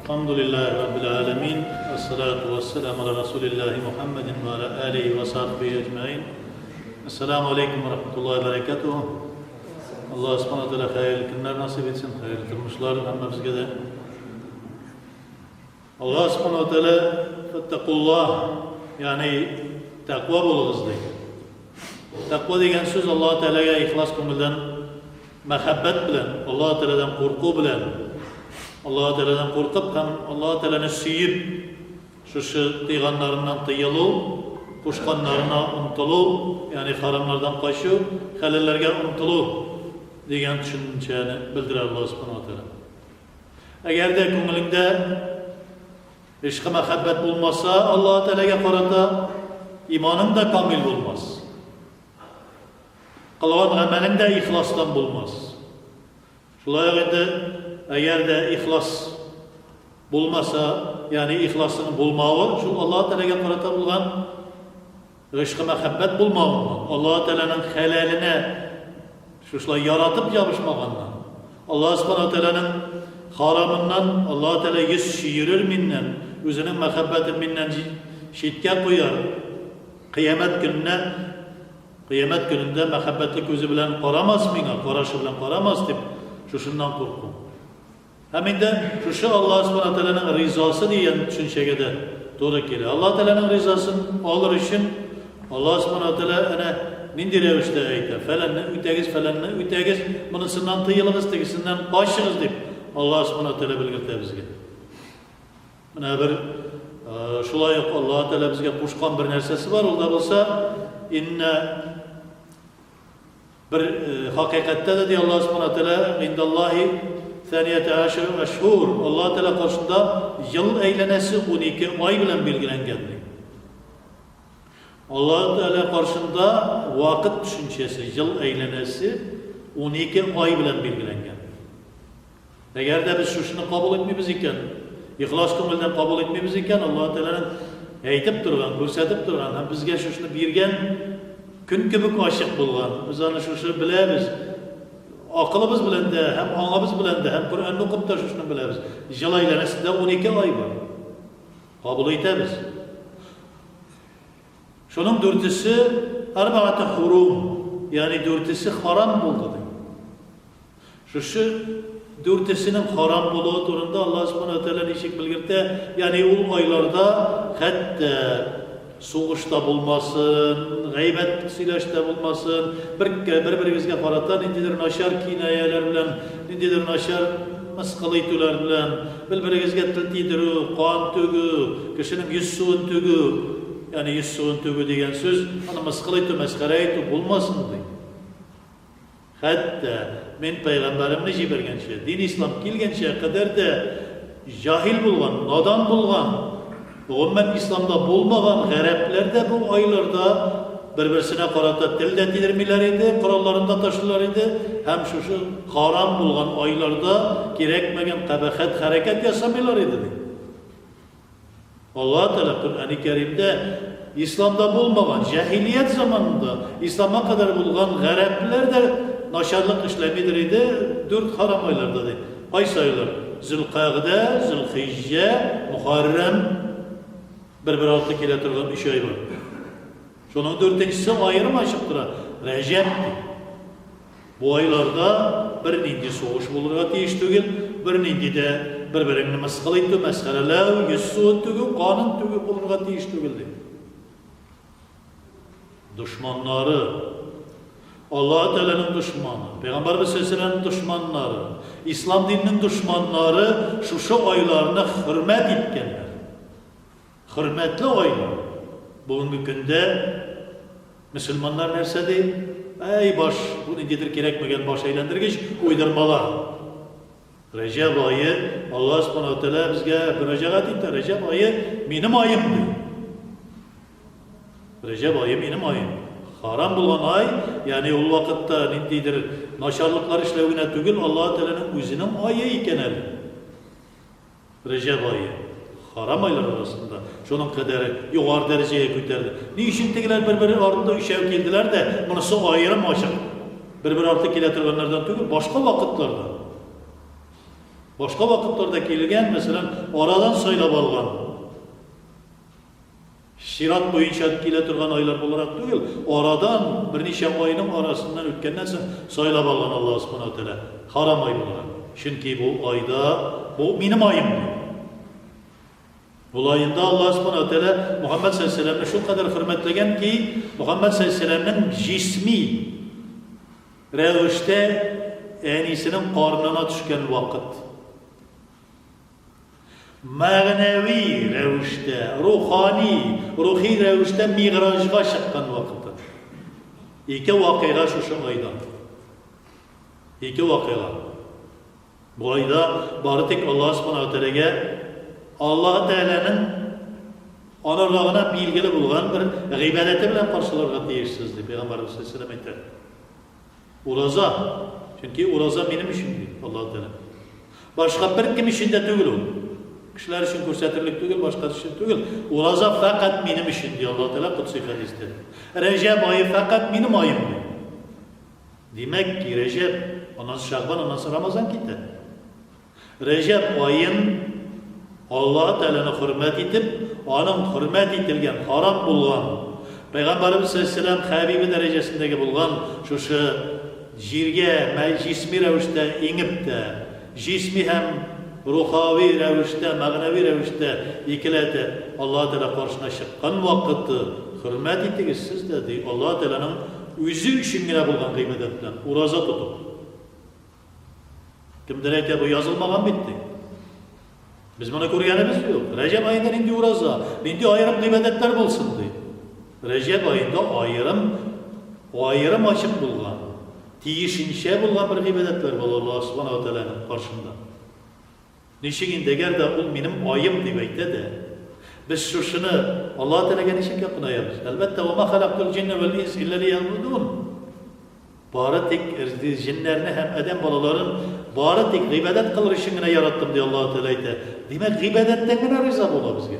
Elhamdülillahi Rabbil alemin. Esselatu vesselamu ala Resulillahi Muhammedin ve ala alihi ve sahbihi ecmain. Esselamu aleyküm ve rahmetullahi ve berekatuhu. Allah subhanahu wa ta'ala hayırlı günler nasip etsin. Hayırlı kılmışlar hemmemizge de. Allah subhanahu wa ta'ala fettekullah, yani takva bulunuz deydi. Takva degen söz Allah Teala'ya ihlas köngülden, mehabbet bilen, Allah Teala'dan korku bilen, Allah Teala'dan korkup hem Allah Teala'nı suyup, şu tıyganlarından tıyılı, kuşkanlarına untulu, yani haramlardan kaçı, halillerge untulu degen düşünceni bildirir Allah subhanahu wa ta'ala. Eğer de köngülünde ishqi mehabbet bulmasa, Allah Teala'ga qarata imanın da kamil bulmaz. Qılğan amelin de ihlasdan bulmaz. Şulay endi eğer de ihlas bulmasa, yani ihlasını bulmağı, şu Allah Teala'ga qarata bulgan ishqi mehabbet bulmağı, Allah Teala'nın helaline şuşlay yaratıp yapışmağından, Allah subhanahu Teala'nın haramından, Allah Teala yüz şiirir minnen, özünün mehabbeti minnen şitke koyar. Kıyamet gününde mehabbetli gözü bilen qaramaz mıyla, qaraşı bilen qaramaz deyip, şundan korkum. Hemen de şu Allah subhanahu Teala'nın rizası diyen düşünceye de doğru geliyor. Allah Teala'nın rizasını alır için, Allah subhanahu Teala ana nindi revişte ayta, falanını ütegiz, bunusından tıyılığız, tegisinden başığız deyip, Allah subhanahu teala bilgirdi bizge. Buna bir şulay Allah Teala bizge kuşkan bir nersesi var, o da bolsa inne bir hakikatte de diye Allah subhanahu teala indallahi thaniyete aşırı eşhur, Allah Teala karşısında yıl eylenesi 12 ay bilen bilgilengendi. Allah Teala karşısında vakit düşüncesi, yıl eylenesi 12 ay bilen bilgilengendi. Eğer de biz şunu kabul etmemiz iken, ihlas köngülden kabul etmemiz iken, Allah Teala'nın aytip durgan, gösterip durgan, hem bizge şunu birgen gün gibi aşık bulgan, biz onu şunu bilemiz, akılımız bilen de, hem anlamız bilen de, hem Kur'an'ı okup da şunu bilemiz. Yıl aylanesinde 12 ay var. Kabul etemiz. Şunun dörtüsü arba'ate hurum, yani dörtüsü haram buldu. Şu dörtüsünün haram buluğu durumda Allah subhanahu teala nişik bilgirdi. Yani o aylarda hatta soğuşta bulmasın, gıybet silaşta bulmasın, birbirimizge qaratan indidir naşar kinayeler bilen, indidir naşar masqalaytular bilen, birbirimizge til tidiru, qan tögü, kişinin yüz suun tögü, yani yüz suun tögü degen söz, onu masqalaytu, masqaraytu bulmasın deydi. Hatta men peygamberimni jibergençe, din İslam kelgençe kadar da jahil bulgan, nadan bulgan, ümmet İslam'da bulmagan garipler de bu aylarda birbirisine qarata tilde tidirmiler idi, kurallarında taşırlar idi. Hem şu haram bulgan aylarda gerekmegen kabahat hareket yasamıyorlar idi. Allah Teala Kur'an-ı Kerim'de İslam'da bulmagan, cahiliyet zamanında İslam'a kadar bulgan garipler de naşarlık işlemidir idi, 4 haram aylarda deydi. Ay sayılar, Zülqa'da, Zülhicce, Muharrem, bir altı kile turgan 3 ay var. Şunun 4'üncüsü ayrım açıptır, Recep. Bu aylarda bir nindi soğuş bulurga teyiş tügül, bir nindi de birbirini mesqalaytı, mesqalalav, yüzsuğun tügül, kanun tügül bulurga teyiş tügül deydi. Düşmanları, Allah Teala'nın düşmanı, Peygamber Aleyhisselam'ın düşmanları, İslam dininin düşmanları şu aylarına hürmet etkenler. Hürmetli aylar. Bugünkü günde Müslümanlar nerse değil, ey baş, bu nedir gerekmegen baş eğlendirgeç, uydurmalar. Recep ayı, Allah subhanahu teala bizge müracaat etti, Recep ayı benim ayım diyor. Recep ayı benim ayım. Haram bulan ay, yani o vakitte nindidir, naşarlıklar işlevine tügül, Allah Teala'nın özünün ayı iken el. Recep ayı. Haram aylar arasında. Şunun kadarı yukarı dereceye götürdü. Niçin tekiler birbiri ardında işev geldiler de, bunası ayrım aşık. Bir artık iletirgenlerden tügül, başka vakitlerde. Başka vakitlerde kelgan, mesela aradan saylab algan. Şirat boyunca kile turgan aylar olarak değil, aradan bir neçe ayının arasından ötkendan so'ng saylab algan Allah subhanahu wa ta'ala haram ay olarak. Çünkü bu ayda, bu benim ayım. Bu ayında Allah subhanahu wa ta'ala Muhammed sallallahu aleyhi ve sellem'ni şu kadar hürmetleyen ki Muhammed sallallahu aleyhi ve sellem'nin cismi revişte enisinin karnına düşken vakit. Mağnevi revişte, ruhi revişte miğrajga çıkan vakit. İki vakıya şu ayda. İki vakıya. Bu ayda baritik Allah subhanahu wa ta'ala'ga Allah Teala'nın onurluğuna bilgili bulgan bir gıybadeti bilen karşılarga değişsizdi. Peygamberimiz sallallahu aleyhi ve sellem aytadi. Uraza. Çünkü uraza benim işimdir Allah Teala. Başka bir kim işinde değil o. Kişiler için көрсәтерлек түгел, başka için түгел. Uraza fakat benim işimdir Allah Teala kutsi hadiste. Recep ayı fakat benim ayım. Demek ki Recep, ondan Şaban, ondan Ramazan gitti. Recep ayın Allah Teala'nı hürmet edip, onun hürmet edilgen, haram bulgan, Peygamberimiz sallallahu aleyhi ve sellem Habibi derecesindeki bulgan, şu jirge, cismi revişte inip de, cismi hem ruhavi revişte, mağnevi revişte ikilete Allah Teala karşına çıkan vakitte hürmet ettiniz siz de Allah Teala'nın özü için yine bulgan kıymedetten, uraza tutup. Kimdir ete bu yazılmadan bitti. Biz bunu koruyanımız yok. Recep ayında indi uraza, indi ayrım kıymetler bulsun diye. Recep ayında ayrım açıp bulgan, tiyişinşe bulgan bir kıymetler var Allah subhanahu wa ta'ala'nın karşında. Nişigin deger de o benim ayım demekte de, biz şunu Allah Teala'ya nişik yapınayız. Elbette وَمَا خَلَقْتُ الْجِنَّ وَالْاِنْسِ اِلَّا لِيَعْبُدُونَ. Bari tek cinlerini hem eden balaların bari tek gıybedet kılır işine yarattım diye Allah Teala aytadi. Demek gıybedetten gene rıza bola bizge.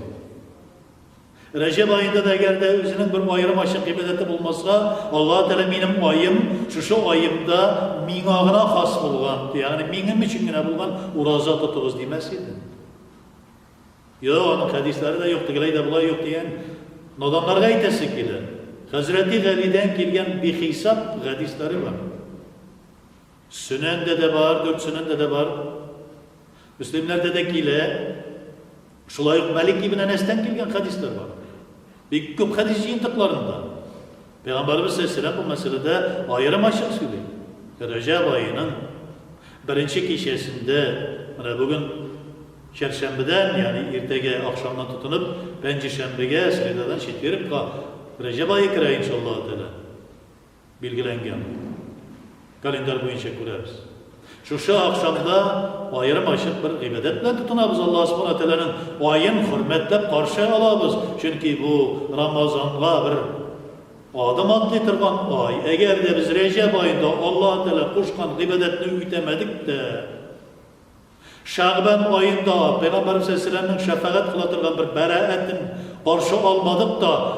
Recep ayında da eğer de özünün bir ayrım aşık gıybedeti bulmasa Allah Teala benim ayım, şu ayımda minağına has bulgan, yani minim için gene bulgan uraza tutuguz demesiydi. Ya onun hadisleri de yoktu, gileyde bulay yok diyen adamlarga aytası gelir. Hazreti Ali'den gelgen bir hesap hadisleri var. Sünende de var, 4 sünende de var. Müslimlerde de gile, şulayık Malik ibn Enes'ten gelgen hadisler var. Bir köp hadis yintiklarında. Peygamberimiz sallallahu aleyhi ve sellem bu meselede ayrım açık söylüyor. Recep ayının birinci kişisinde, bugün Çarşambeden yani ertege akşamdan tutunup Pençişembege Sredadan şetverip Recep ayı kira inşallah Teala bilgilengen. Kalender boyunca kurarız. Şu akşamda ayrım açıp bir ibadetle tutunabız Allah subhanahu teala'nın ayın hürmetle karşı alabız. Çünkü bu Ramazan'a bir adım atlaytırgan ay. Eğer de biz Recep ayında Allah Teala kuşkan ibadetini ütemedik de Şaban ayında Peygamberimiz sallallahu aleyhi ve sellem'in şefaat kılatırgan bir beraetin karşı almadık da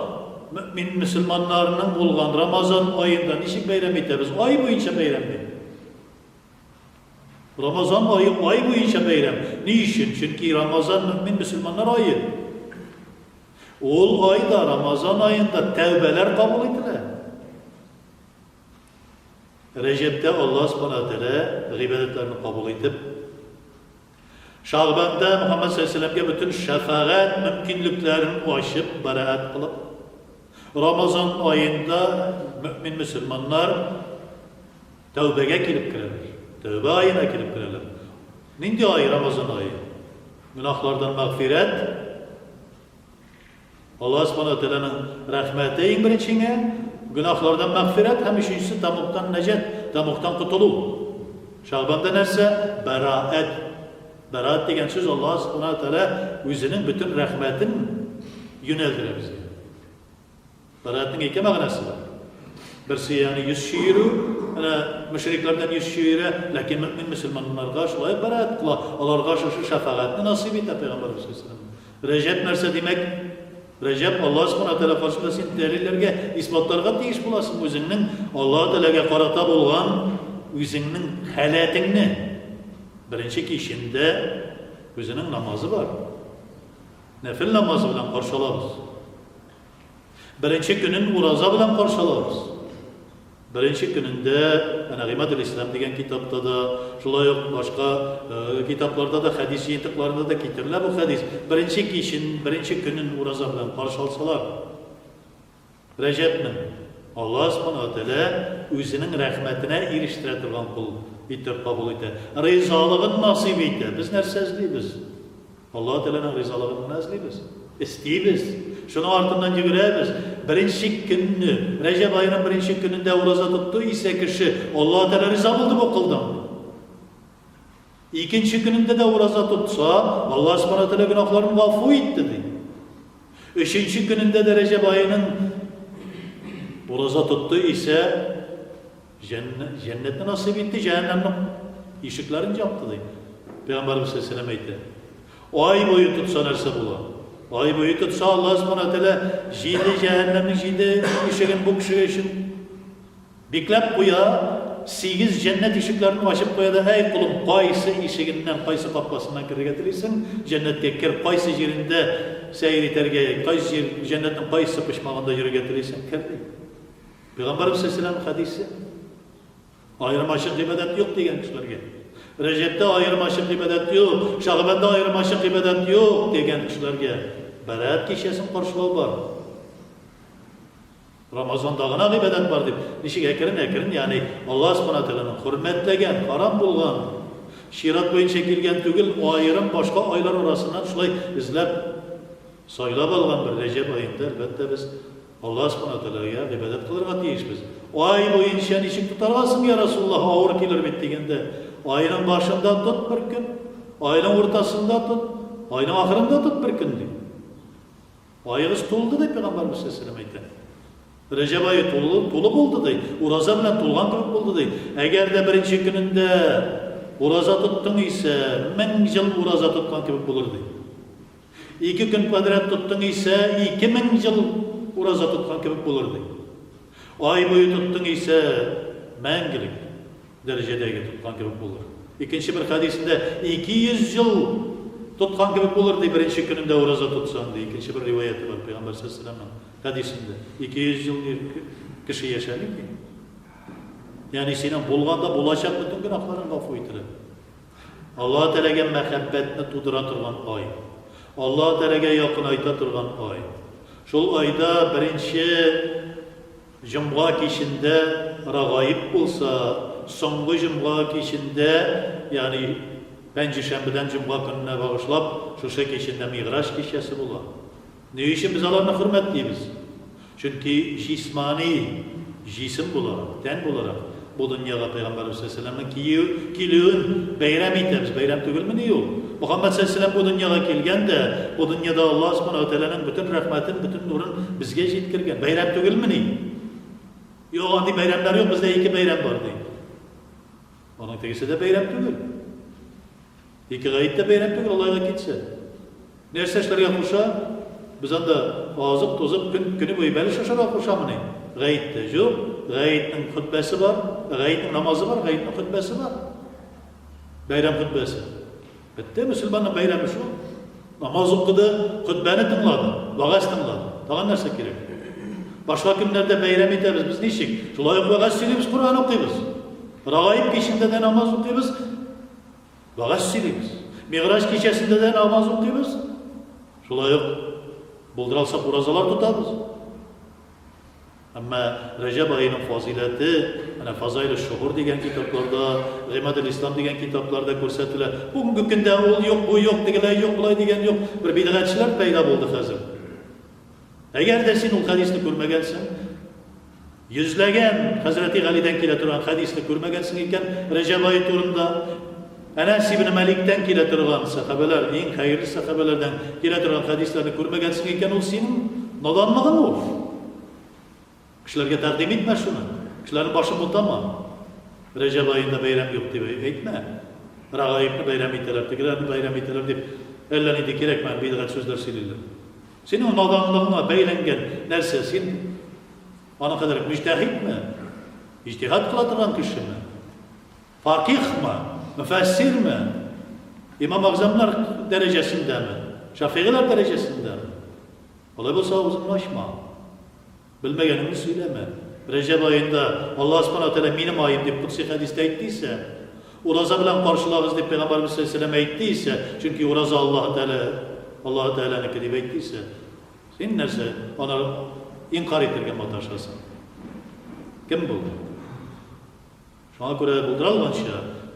mümin Müslümanlarının bulgan Ramazan ayında nişik bayram etmemiz? Ay boyunca bayram değil. Ramazan ayı ay boyunca bayram. Niçin? Çünkü Ramazan mümin Müslümanlar ayı. O ayda Ramazan ayında tevbeler kabul edilir. Recep'te Allah subhanahu teala gıybetlerini kabul edip Şaban'da Muhammed sallallahu aleyhi ve sellem'e bütün şefaat mümkünlüklerini aşıp beraat kılıp Ramazan ayında mümin Müslümanlar tevbeye gelip girerler. Tevbe ayına gelip girerler. Nindi ayı Ramazan ayı? Günahlardan mağfiret, Allah subhanahu teala'nın rahmeti birinçine, günahlardan mağfiret, hem üçüncüsü tamuktan necet, tamuktan kutulu. Şaban'da neyse? Beraat. Beraat degen söz Allah subhanahu teala özünün bütün rahmetini yöneldirir bize. Beraatın iki mağnası var. Birisi yani yüz şiiri, müşriklerden yüz şiiri, lakin mümin Müslümanlar şulayıp beraat kıla. Onlar karşı şu şefaatini nasip etti Peygamberimiz sallallahu aleyhi ve sellem. Recep nerse demek? Recep Allah subhanahu teala karşısında sen delillerge, ispatlarga deyiş bulasın özünün Allah teala'ga karata bulgan özünün halatini Birinchi kişinde o'zining namozi bor. Nafil namozi bilan qarshi olamiz. Birinchi kunin uroza bilan qarshi olamiz. Birinchi kunida ana G'imatul Islom degan kitobda da, shunday boshqa kitoblarda da, hadis yetiqlarida da keltiriladi bu hadis. Birinchi kunin uroza bilan qarshi olsalar, Rajabning Allah subhanahu wa ta'ala o'zining rahmatine erishtiradigan qul etib qabul etadi. Rizoligini nasib etadi. Biz narsa izlaymiz. Allah Teala'nın rizaligini izlaymiz. İsteymiz. Şunu ardından yuguramiz. Birinchi kunni, Rajab oyining birinchi kunida ro'za tutdi ise kişi Allah Teala rizo bo'ldi bu qildim. İkinci kunida da ro'za tutsa, Allah subhanahu wa ta'ala gunohlarini g'afur etdi deydi. Üçüncü gününde de Rajab oyining ro'za tutdi ise cennetni nasip etti, cehennemning eshiklarini yopdi deydi. Peygamberimiz sallallohu alayhi vasallam aytdi. Oy boyu tutsa narsa bo'ladi. Oy boyu tutsa Allah subhanahu wa ta'ala jiydi cehennemning jiydi eshigini bu kishiga için beklab qo'ya, 8 cennet eshiklarini ochib qo'yadi. Ey qulim, qaysi eshigindən, qaysi qapqasidan kirga tilaysan, cennetga kir, qaysi yerinde sayr eterga, qaysi yer cennetning qaysi pishmog'ida yurga tilaysan, kir. Peygamberimiz sallallohu alayhi vasallam hadisi. Ayırmaşık ibadet yok degan kishilarga. Rajabda ayırmaşık ibadet yok, Şaban'da ayırmaşık ibadet yok degan kishilarga Berat kechasini qarshilov bor. Ramazondagina ibadet bor deb, nishig akirin, ya'ni Alloh subhanahu wa ta'alaning hurmatlagan, harom bo'lgan, shirat bo'yicha kelgan tugul, ayrim boshqa oylar orasidan shulay izlab saylab olgan bir Rajab oyida albatta biz Allah subhanahu wa ta'alaga ibadat qilishga tiyishmiz. Oy bo'yicha nishig tutarasın ya Rasulullah, ağır kelir bit deganda, oyning boshida tut bir kun, oyning o'rtasida tut, oyning oxirida tut bir kun deydi. Oyingiz to'ldi deb Peygamberimiz sallallohu alayhi vasallam aytadi. Rajab oyi to'lib bo'ldi deydi. Ro'za bilan to'lgan turib bo'ldi deydi. Agarda birinchi kunida ro'za tutding ise 1000 yil ro'za tutgan gibi bo'lar deydi. 2 kun qadrat tutding ise 2000 yil ro'za tutgan gibi bo'lar deydi. Oy boyu tutding ise mangilik derecedagi tutgan gibi bo'lar. İkinci bir hadisinde 200 yıl tutgan gibi bo'lar deydi birinchi kunida ro'za tutsan deydi. İkinci bir rivayeti var Peygamber sallallohu alayhi vasallamning hadisinde. 200 yıl kishi yashaydi. Yani senin bo'lganda bo'lajak bütün gunohlaring g'afur etiladi. Allah Teala'ga muhabbatni tug'dira turgan oy. Allah Teala'ga yaqin ayta turgan oy. Şol ayda birinchi Cumğa kişinde ragayip olsa, so'nggi Cumğa kişinde, yani Panjshanbadan Cumğa gününe bağışlap, şuşa kişinde Mi'raj kişesi bular. Ne için biz alarını hürmetliyimiz? Çünkü jismani, jisim bular, ten bular. Bu dünyada Peygamberimiz sallallahu aleyhi ve sellem'in kilüğün bayram etimiz, bayram tügül mü diyor? Muhammed sallallahu aleyhi ve sellem bu dünyaya kelgen de, bu dünyada Allah subhanahu wa ta'ala'nın bütün rahmetin, bütün nurun bizge yetkirgen. Bayram tügül mü diyor? Yok, andi bayramlar yok, bizde 2 bayram var deydi. Onun tegisi de bayram tügül. 2 gayet de bayram tügül, Allah'a gitse. Nerse işlerge kuşa, biz anda azıp tozup günü boyu beli şaşara kuşa mı ne? Gayet de yok, gayetin hutbesi var, gayetin namazı var, gayetin hutbesi var. Bayram hutbesi. Bitti, Müslümanın bayramı şu. Namaz okudu, hutbeni tınladı, vaaz tınladı. Daha nerse gerek? Başka günlerde bayram ederiz, biz nişik? Şulay vaaz silimiz, Kur'an okuyuz. Ragayip kişinde de namaz okuyuz, vaaz silimiz. Mi'raj kişisinde de namaz okuyuz. Şulay bulduralsak rozalar tutarız. Ama Recep ayının fazileti, yani Fazail-i Şuhur degen kitaplarda, G'imatul Islom degen kitaplarda ko'rsatilar. Bugungi kunda ol yok, bu yok, degilar yok, bulay degen yok. Bir bid'atchilar paydo bo'ldi hozir. Agarda sen o hadisni ko'rmagansan, yuzlagan Hazreti Ali'dan keladigan hadisni ko'rmagansan ekan, Recep oyi turunda Anas ibn Malik'ten keladigan sahabeler, eng xayrli sahabelerden keladigan hadislarni ko'rmagansan ekan, o senin nodonliging o. Kişilerge takdim etme şunu. Kişilerin başı mutama. Recep ayında bayram yok diye etme. Ragayipni bayram etiler, tekilerini bayram etiler deyip ellerini dikerek ben bid'at sözler silirler. Senin nadanlığına beylengen nerse sen ana kadar müctehid mi? İctihad kılatıran kişi mi? Fakih mi? Müfessir mi? İmam Azamlar derecesinde mi? Şafiiler derecesinde mi? Olay olsa uzunlaşma. Bilmeyenini söyleme. Recep ayında Allah subhanahu teala benim ayım deyip kutsi hadiste ettiyse, uraza bilen karşılarız deyip Peygamberimiz sallallahu aleyhi ve sellem ettiyse, çünkü uraza Allah Teala'nın kedip ettiyse, sen nerse ona inkar ettirgen mataşasın. Kim buldu? Şuna göre bulduralım şey.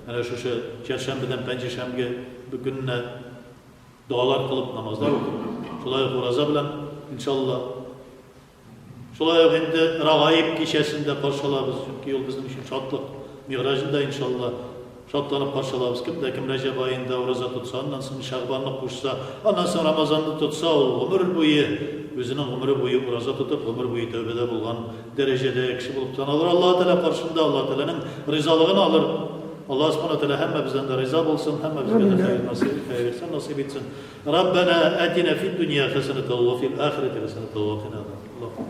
Yani şu çarşambeden pençeşemge bugünne dualar kılıp namazlar okup, şulay uraza bilen inşallah şolay endi rağayip kişisinde parçalarız. Çünkü yol bizim için şatlık. Mi'rajında inşallah şatlanıp parçalarız. Kim Recep ayında uraza tutsa, ondan sonra Şaban'ı kuşsa, ondan sonra Ramazan'ı tutsa, ömür boyu, özünün ömrü boyu uraza tutup, ömür boyu tövbede bulgan derecede kişi bulup tanılır. Allah-u Teala karşında Allah-u Teala'nın rızalığını alır. Allah subhanahu teala hem bizden de rıza olsun, hem bize de hayır nasip etsin. Rabbena atina fid dünya haseneten ve fil ahireti haseneten ve qina azaban.